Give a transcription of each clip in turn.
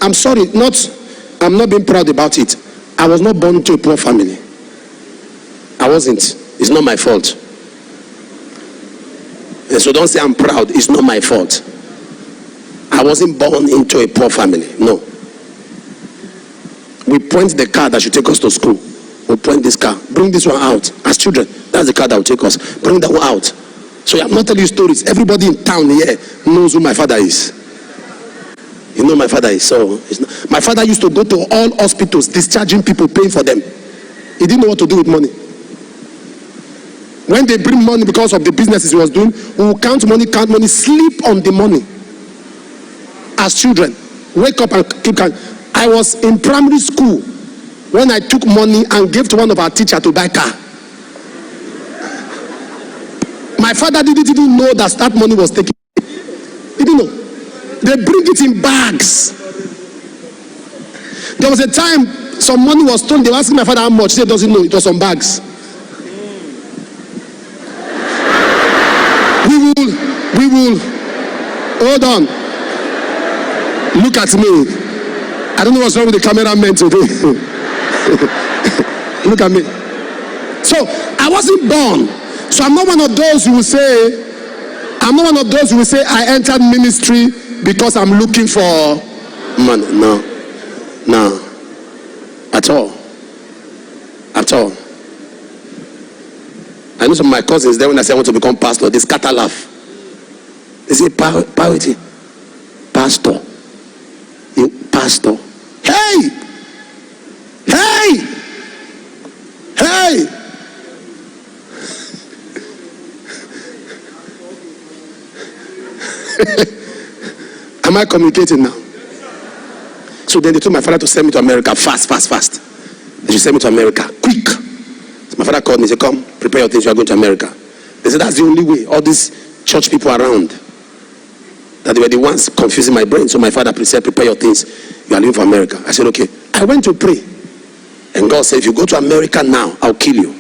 I'm sorry, I'm not being proud about it. I was not born into a poor family. I wasn't. It's not my fault. And so don't say I'm proud. It's not my fault. I wasn't born into a poor family. No. We point the car that should take us to school. We point this car. Bring this one out. As children, that's the car that will take us. Bring that one out. So I'm not telling you stories. Everybody in town here knows who my father is. You know my father is. So my father used to go to all hospitals, discharging people, paying for them. He didn't know what to do with money. When they bring money because of the businesses he was doing, we will count money, sleep on the money. As children, wake up and keep counting. I was in primary school when I took money and gave to one of our teachers to buy car. My father didn't even know that money was taken. He didn't know. They bring it in bags. There was a time some money was stolen. They were asking my father how much. He said, doesn't know. It was some bags. We will. Hold on. Look at me. I don't know what's wrong with the cameraman today. Look at me. So I wasn't born. So I'm not one of those who will say, I entered ministry because I'm looking for money. No. At all. I know some of my cousins there when I say I want to become pastor, they scatter laugh. They say, Poverty. Pastor. You pastor. Hey! Am I communicating now? So then they told my father to send me to America fast. They should send me to America quick. So my father called me and said, come, prepare your things, you are going to America. They said, that's the only way. All these church people around, that they were the ones confusing my brain. So my father said, prepare your things, you are leaving for America. I said, okay. I went to pray. And God said, if you go to America now, I'll kill you.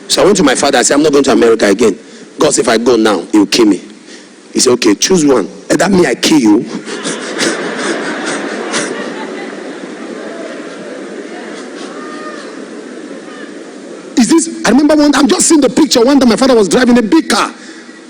So I went to my father. I said, I'm not going to America again. God said, if I go now, he will kill me. He said, okay, choose one. That means I kill you. Is this? I remember I'm just seeing the picture. One time my father was driving a big car.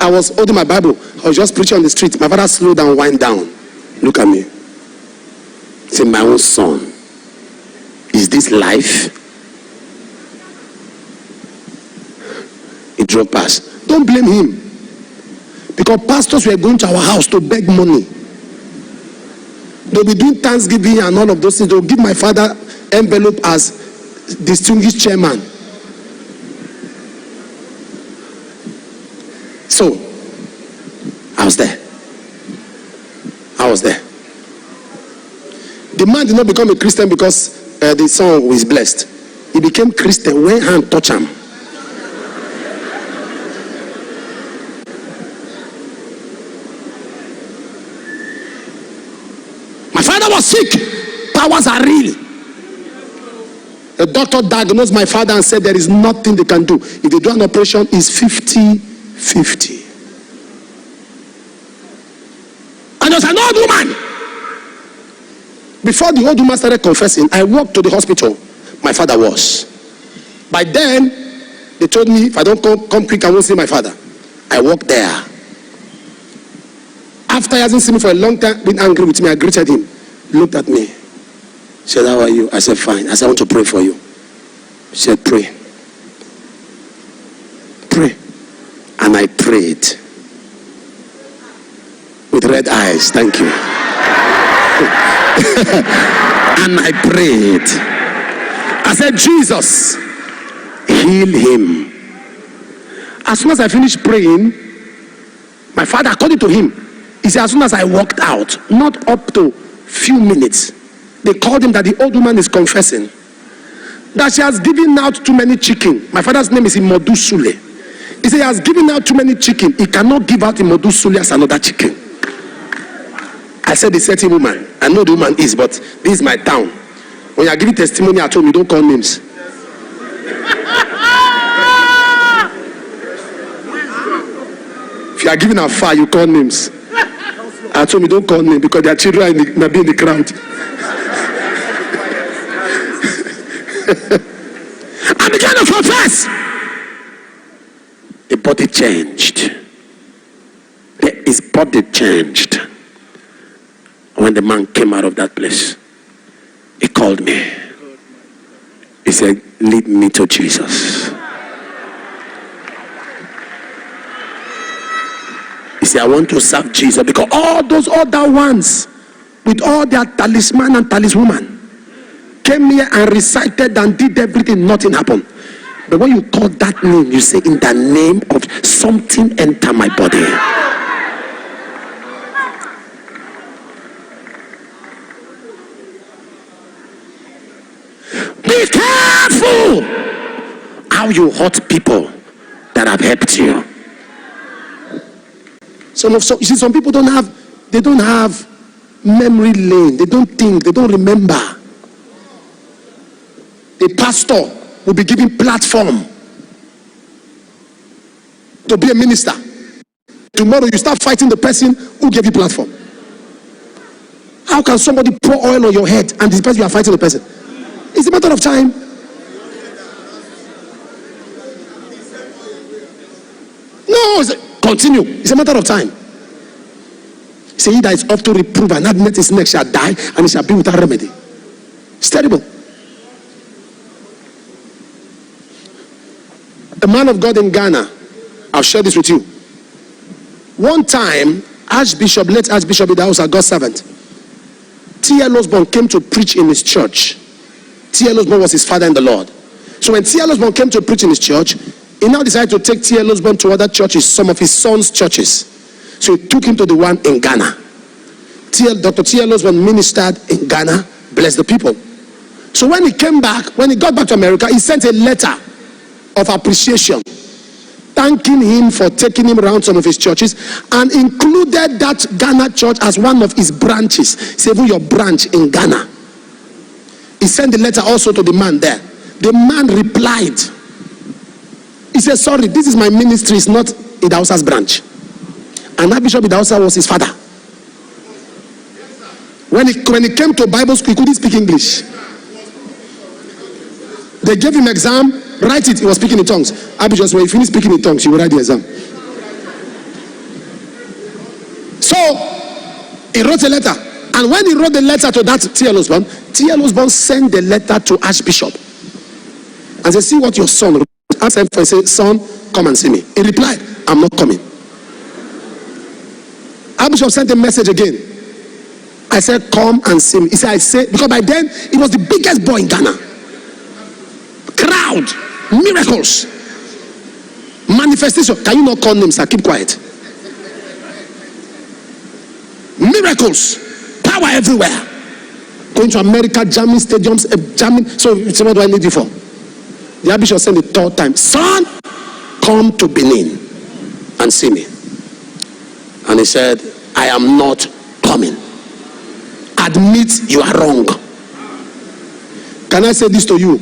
I was holding my Bible. I was just preaching on the street. My father slowed down, wind down. Look at me. He said, my own son. Is this life? He drove past. Don't blame him. Because pastors were going to our house to beg money. They'll be doing Thanksgiving and all of those things. They'll give my father envelope as distinguished chairman. So, I was there. The man did not become a Christian because the son was blessed. He became Christian when hand touch him. My father was sick. Powers are real. The doctor diagnosed my father and said there is nothing they can do. If they do an operation, it's 50-50. And there was an old woman. Before the old woman started confessing, I walked to the hospital. My father was. By then, they told me if I don't come quick, I won't see my father. I walked there. After he hasn't seen me for a long time, been angry with me, I greeted him. Looked at me. Said, how are you? I said, fine. I said, I want to pray for you. He said, pray. Pray. And I prayed. With red eyes. Thank you. And I prayed. I said, Jesus, heal him. As soon as I finished praying, my father, according to him, he said, as soon as I walked out, not up to few minutes, they called him that the old woman is confessing that she has given out too many chicken. My father's name is Imodu Sule. He said he has given out too many chicken. He cannot give out Imodu Sule as another chicken. I said the certain woman. I know the woman is, but this is my town. When you are giving testimony at home, you don't call names. If you are giving afar, you call names. I told me, don't call me because their children might be in the crowd. I began to confess. The body changed. His body changed. When the man came out of that place, he called me. He said, lead me to Jesus. He said, I want to serve Jesus, because all those other ones with all their talisman and taliswoman came here and recited and did everything, nothing happened. But when you call that name, you say, in the name of something, enter my body. Be careful how you hurt people that have helped you. You see, some people don't have memory lane. They don't think, they don't remember. A pastor will be given platform to be a minister. Tomorrow you start fighting the person who gave you platform. How can somebody pour oil on your head and this person you are fighting the person? It's a matter of time. No, continue. It's a matter of time. Say, he that is oft to reprove and not met his neck shall die, and he shall be without remedy. It's terrible. A man of God in Ghana, I'll share this with you. One time, Archbishop, late Archbishop in the house, a God servant, T.L. Osborne came to preach in his church. T.L. Osborne was his father in the Lord. So when T.L. Osborne came to preach in his church, he now decided to take T.L. Osborne to other churches, some of his son's churches. So he took him to the one in Ghana. Dr. T.L. Osborne ministered in Ghana, blessed the people. So when he came back, when he got back to America, he sent a letter of appreciation, thanking him for taking him around some of his churches, and included that Ghana church as one of his branches. Say, even your branch in Ghana. He sent the letter also to the man there. The man replied. He said, sorry, this is my ministry, it's not Idausa's branch. And that Bishop Idausa was his father. When he came to Bible school, he couldn't speak English. They gave him exam, write it, he was speaking in tongues. Abijah, when you finish speaking in tongues, you will write the exam. So, he wrote a letter. And when he wrote the letter to that T.L. Osborne sent the letter to Archbishop. And said, see what your son wrote. Asked him for, say, son, come and see me. He replied, I'm not coming. Archbishop sent a message again. I said, come and see me. He said, because by then, he was the biggest boy in Ghana. Crowd, miracles, manifestation. Can you not call names, sir? Keep quiet. Miracles, power everywhere. Going to America, jamming stadiums, jamming. So what do I need you for? The Archbishop sent the third time, son, come to Benin and see me. And he said, I am not coming. Admit you are wrong. Can I say this to you?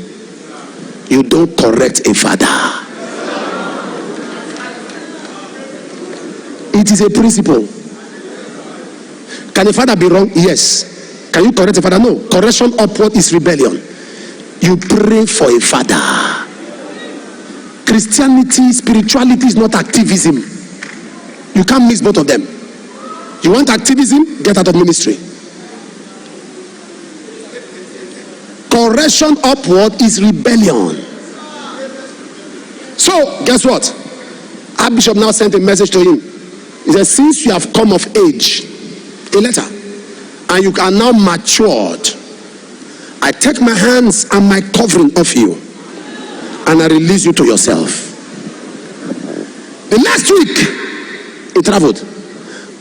You don't correct a father. It is a principle. Can a father be wrong? Yes. Can you correct a father? No. Correction upward is rebellion. You pray for a father. Christianity, spirituality is not activism. You can't mix both of them. You want activism? Get out of ministry. Correction upward is rebellion. So, guess what? Archbishop now sent a message to him. He said, since you have come of age, a letter, and you are now matured, I take my hands and my covering off you, and I release you to yourself. The next week, he traveled.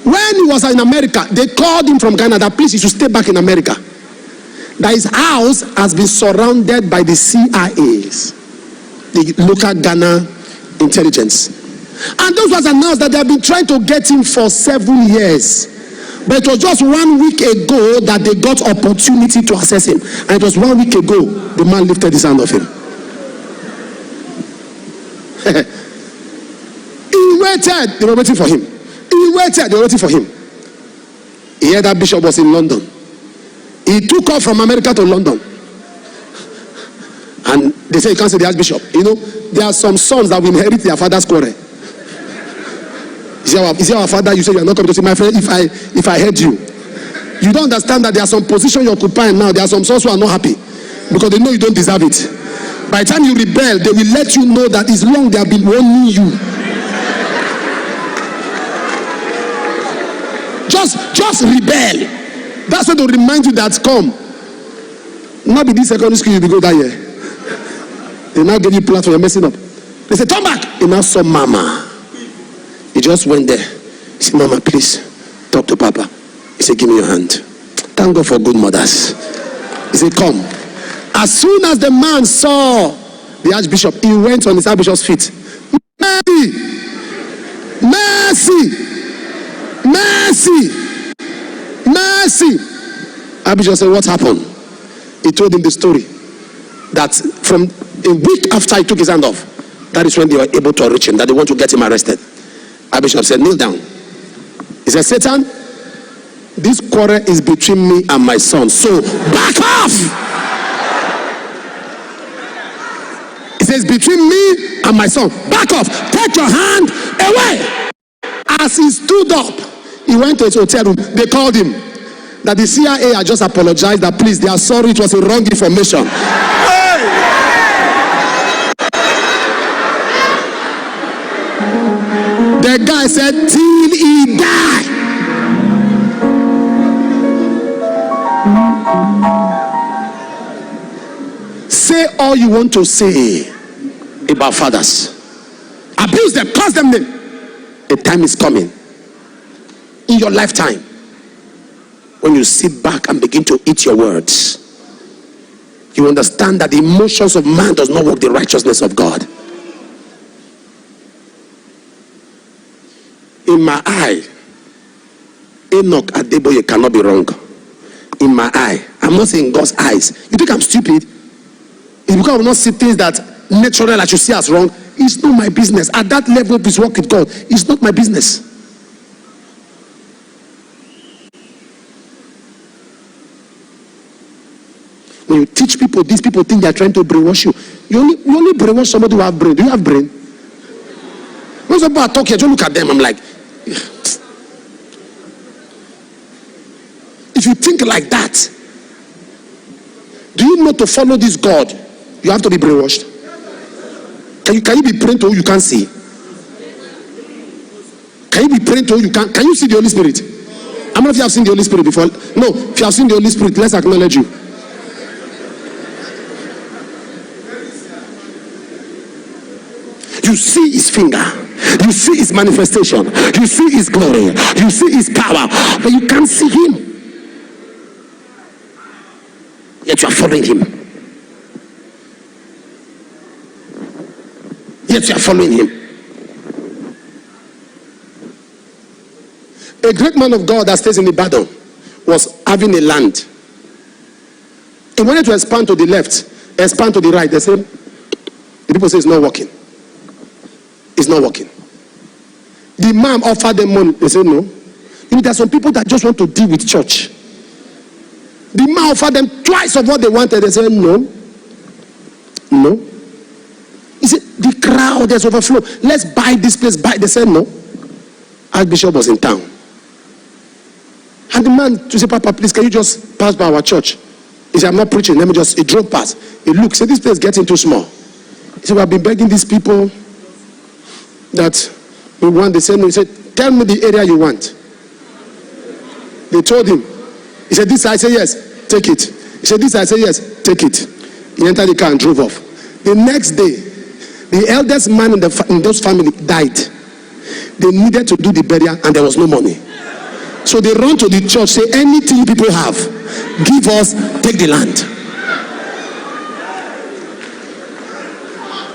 When he was in America, they called him from Ghana that please, he should stay back in America. That his house has been surrounded by the CIAs, the local Ghana intelligence. And those was announced that they have been trying to get him for 7 years. But it was just 1 week ago that they got opportunity to access him. And it was 1 week ago the man lifted his hand off him. He waited, they were waiting for him. He waited, they were waiting for him. He heard that bishop was in London. He took off from America to London. And they say you can't say the archbishop. You know, there are some sons that will inherit their father's quarrel. Is he our father? You say you are not coming to see my friend. If I heard you, you don't understand that there are some positions you're occupying now. There are some sons who are not happy because they know you don't deserve it. By the time you rebel, they will let you know that it's long they have been warning you. Just rebel. That's what to remind you that come. Not be this secondary school you be go that year. They now give you platform, you're messing up. They say, turn back. He now saw Mama. He just went there. He said, Mama, please talk to Papa. He said, give me your hand. Thank God for good mothers. He said, come. As soon as the man saw the archbishop, he went on his archbishop's feet. Mercy! Mercy! Mercy! Mercy! Archbishop said, what happened? He told him the story. That from a week after he took his hand off, that is when they were able to reach him, that they want to get him arrested. Archbishop said, kneel down. He said, Satan, this quarrel is between me and my son, so back off. He says, between me and my son, back off. Take your hand away. As he stood up, he went to his hotel room. They called him that the CIA had just apologized, that please, they are sorry, it was a wrong information. The guy said, till he died. Say all you want to say about fathers. Abuse them, curse them. A time is coming in your lifetime when you sit back and begin to eat your words. You understand that the emotions of man does not work the righteousness of God. In my eye, Enoch Adeboye cannot be wrong. In my eye. I'm not saying God's eyes. You think I'm stupid? It's because I will not see things that natural I should see as wrong. It's not my business. At that level of his work with God, it's not my business. When you teach people, these people think they are trying to brainwash you. You only brainwash somebody who have brain. Do you have brain? When some people are talking, I just look at them, I'm like, if you think like that, do you know to follow this God, you have to be brainwashed? Can you be praying to who you can't see? Can you be praying to who you can't? Can you see the Holy Spirit? How many of you have seen the Holy Spirit before? No, if you have seen the Holy Spirit, let's acknowledge you. You see his finger, you see his manifestation, you see his glory, you see his power, but you can't see him. Yet you are following him. Yet you are following him. A great man of God that stays in Ibadan was having a land. He wanted to expand to the left, expand to the right. They said, the people say it's not working. It's not working. The man offered them money. They said no. You know, there are some people that just want to deal with church. The man offered them twice of what they wanted. They said no. No. He said the crowd has overflow. Let's buy this place. They said no. Archbishop was in town. And the man to say, Papa, please, can you just pass by our church? He said, I'm not preaching. Let me just. He drove past. He looked. Said, this place is getting too small. He said, I've been begging these people that we want. They said no. He said, tell me the area you want. They told him. He said, this. I said, yes, take it. He said, this. I said, yes, take it. He entered the car and drove off. The next day, the eldest man in those family died. They needed to do the burial and there was no money. So they run to the church, say, anything people have, give us, take the land.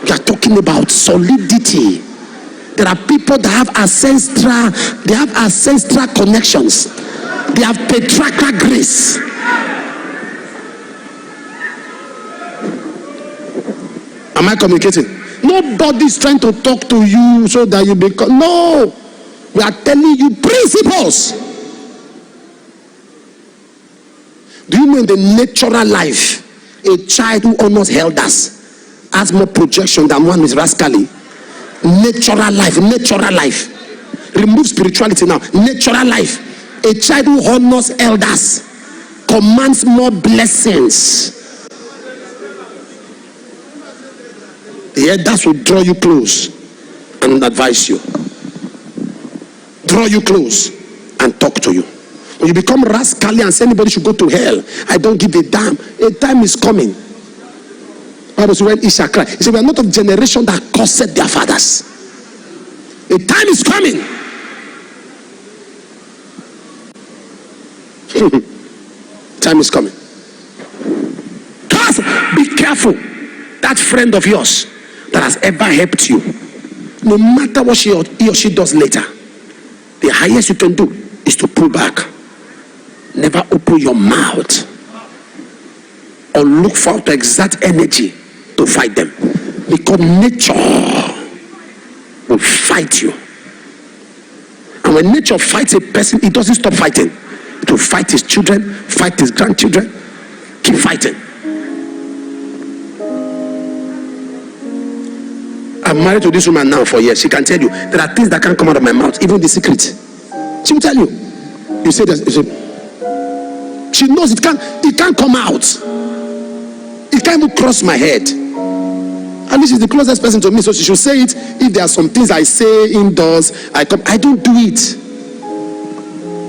We are talking about solidity. There are people that have ancestral connections. They have patriarchal grace. Am I communicating? Nobody's trying to talk to you so that you become. No, we are telling you principles. Do you know in the natural life, a child who honors elders has more projection than one with rascally? Natural life. Remove spirituality now. Natural life. A child who honors elders commands more blessings. The elders will draw you close and advise you. Draw you close and talk to you. When you become rascally and say anybody should go to hell, I don't give a damn. A time is coming. Bible says when Isha cried, he said, we are not of generation that cursed their fathers. A time is coming. Time is coming. Cause be careful. That friend of yours that has ever helped you, no matter what he or she does later, the highest you can do is to pull back. Never open your mouth or look for to exert energy to fight them, because nature will fight you. And when nature fights a person, it doesn't stop fighting. It will fight his children, fight his grandchildren, keep fighting. I'm married to this woman now for years. She can tell you there are things that can't come out of my mouth, even the secret. She will tell you. You say that. She knows it can't come out. It can't even cross my head. And this is the closest person to me, so she should say it. If there are some things I say indoors, I don't do it.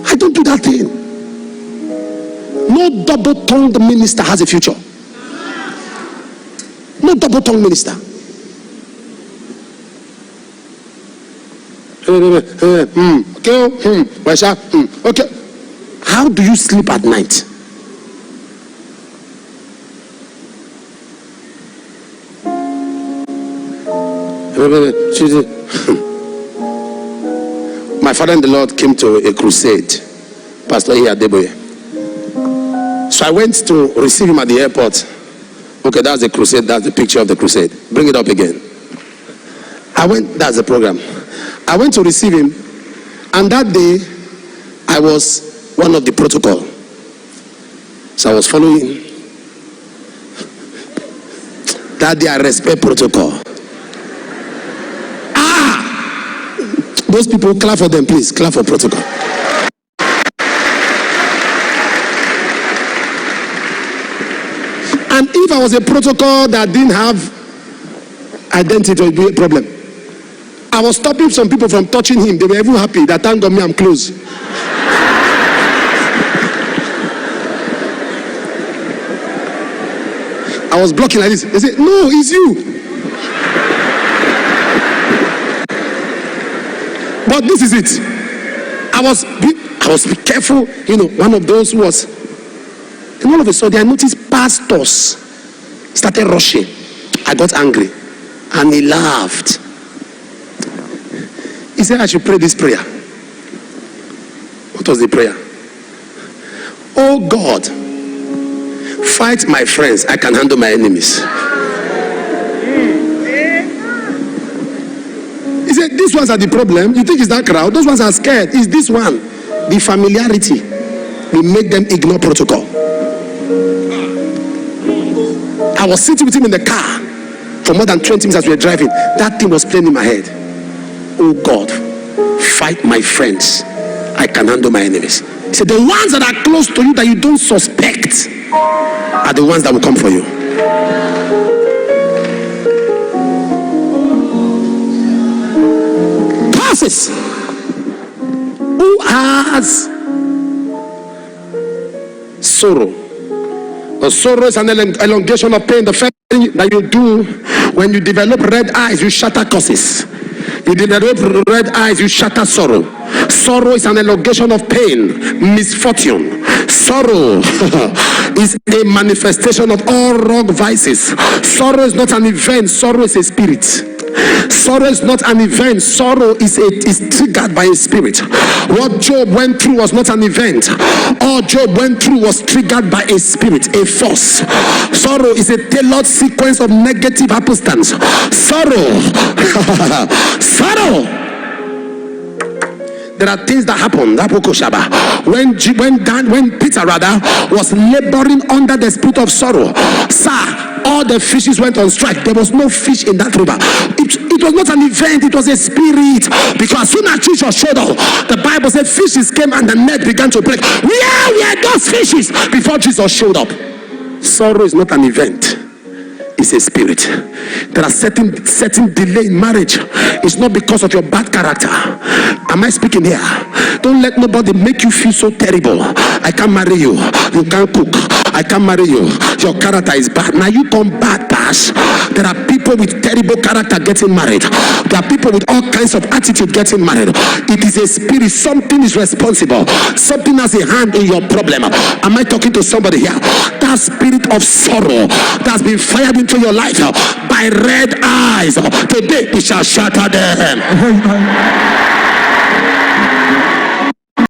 I don't do that thing. No double-tongued minister has a future. No double-tongued minister. Okay. How do you sleep at night? My father in the Lord came to a crusade, Pastor Adeboye. So I went to receive him at the airport. Okay, that's the crusade. That's the picture of the crusade. Bring it up again. That's the program. I went to receive him, and that day I was one of the protocol. So I was following. That day I respect protocol. Those people, clap for them, please. Clap for protocol. And if I was a protocol that didn't have identity, it would be a problem. I was stopping some people from touching him. They were even happy that thank God me I'm close. I was blocking like this. They said, no, it's you. But this is it. I was careful. You know, one of those who was. And all of a sudden I noticed pastors started rushing. I got angry. And he laughed. He said I should pray this prayer. What was the prayer? Oh God, fight my friends, I can handle my enemies. He said these ones are the problem. You think it's that crowd? Those ones are scared. It's this one. The familiarity will make them ignore protocol. I was sitting with him in the car for more than 20 minutes as we were driving. That thing was playing in my head. Oh God, fight my friends, I can handle my enemies. He said the ones that are close to you that you don't suspect are the ones that will come for you. Causes. Who has sorrow? The sorrow is an elongation of pain. The first thing that you do when you develop red eyes, you shatter causes. You develop red eyes, you shatter sorrow. Sorrow is an elongation of pain, misfortune. Sorrow is a manifestation of all wrong vices. Sorrow is not an event, sorrow is a spirit. Sorrow is not an event, sorrow is triggered by a spirit. What Job went through was not an event. All Job went through was triggered by a spirit, a force. Sorrow is a tailored sequence of negative happenstance. Sorrow. There are things that happen. When Peter was laboring under the spirit of sorrow, sir, all the fishes went on strike. There was no fish in that river. It was not an event, it was a spirit. Because as soon as Jesus showed up, the Bible said fishes came and the net began to break. Where were those fishes before Jesus showed up? Sorrow is not an event, it's a spirit. There are certain delay in marriage. It's not because of your bad character. Am I speaking here? Don't let nobody make you feel so terrible. I can't marry you. You can't cook. I can't marry you. Your character is bad. Now you come bad pass. There are people with terrible character getting married. There are people with all kinds of attitude getting married. It is a spirit. Something is responsible. Something has a hand in your problem. Am I talking to somebody here? That spirit of sorrow that's been fired into your life by red eyes, today we shall shatter them.